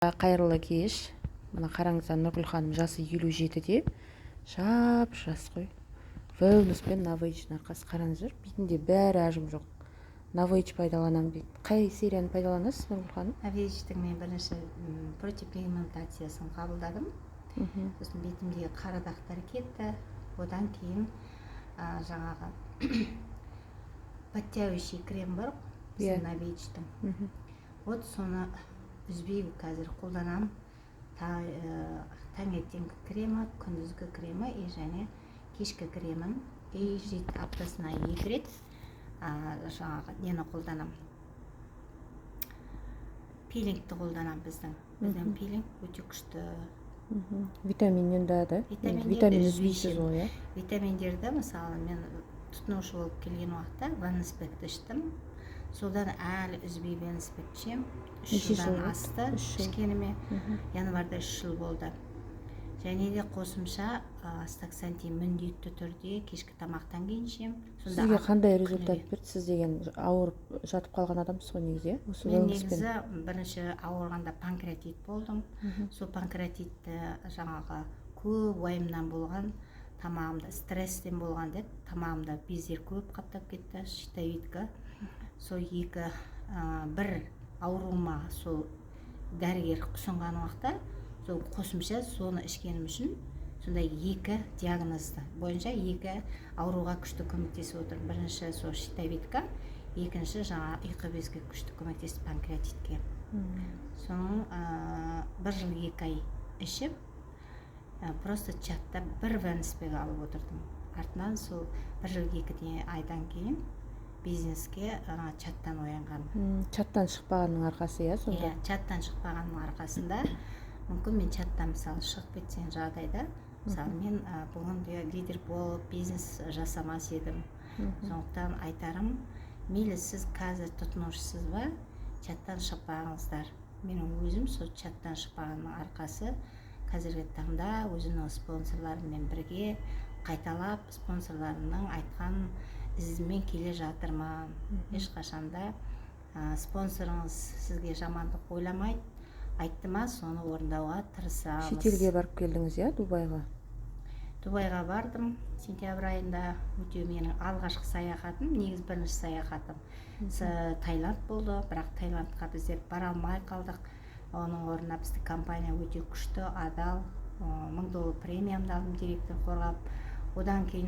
Қайырлы кеш. Мына қараңыздар, Нұргүл ханым жасы 57-де. Жап-жас қой. Веунуспен Новейдждің арқасы. Қараңыздар, бетінде бәрі ажым жоқ. Новейдж пайдаланам дейді. Қай серияны пайдаланасыз, Нұргүл ханым? Новейдждің мен бірінші протипигментациясын қабылдадым. Сосын бетімдегі қара дақтар кетті. Одан кейін жаңағы подтягивающий крем бар, біздің Новейдждің. Вот соны үзбей қазір қолданам. Таңертеңгі кремі, күндізгі кремі және кешкі кремін. Аптасына 2 рет жаңағы нені қолданам. Пилингті қолданам біздің. Біздің пилинг өте күшті. Витаминнен да? Витамин үзбейсіз ғой, иә? Витаминдерді, мысалы, мен тұтынушы болып келген уақытта Ванспекті іштім. Содан әлі үзбей Ванспект ішем. 3 жылдан асты ішкеніме. Январда 3 жыл болды. Және де қосымша астаксантин міндетті түрде кешкі тамақтан кейін ішем. Сізге қандай результат берді? Сіз деген ауырып жатып қалған адамсыз ғой негізі, иә? Мен негізі бірінші ауырғанда панкреатит болдым. Сол панкреатитті жаңағы көп уайымнан болған, тамағымда стресстен болған деп, тамағымда бездер көп қаптап кетті, щитовидка. Сол бір ауруыма сол дәрігер ұсынған уақытта, сол қосымша соны ішкенім үшін, сондай 2 диагнозды бойынша 2 ауруға күшті көмектесіп отыр. Бірінші сол щитовидка, екінші жаңа ұйқы безге күшті көмектесіп панкреатитке. Соның 1 жыл 2 ай ішіп, просто чатта бір Ванспек алып отырдым. Артынан сол 1 жыл 2 айдан кейін бизнеске чаттан оянған. Чаттан шықпағанның арқасы, иә, сонда? Иә, чаттан шықпағанның арқасында, мүмкін мен чаттан мысалы шығып кетсен жағдайда, мысалы мен бүгін де лидер болып бизнес жасамас едім. Сондықтан айтарым, мейлі сіз қазір тұтынушысыз ба, чаттан шықпағыңыздар. Менің өзім сол чаттан шықпағанның арқасы қазіргі таңда өзінің спонсорларымен бірге қайталап спонсорларының айтқан ізімен келе жатырмын. Ешқашанда спонсорыңыз сізге жамандық ойламайды, айтты ма, соны орындауға тырысамыз. Шетелге барып келдіңіз, иә, Дубайға? Дубайға бардым сентябрь айында. Өте менің алғашқы саяхатым, негіз бірінші саяхатым Таиланд болды, бірақ Таиландқа біздер бара алмай қалдық. Оның орнына біздің компания өте күшті, адал, $1000 премиямды алдым директор қорғап. Одан кейін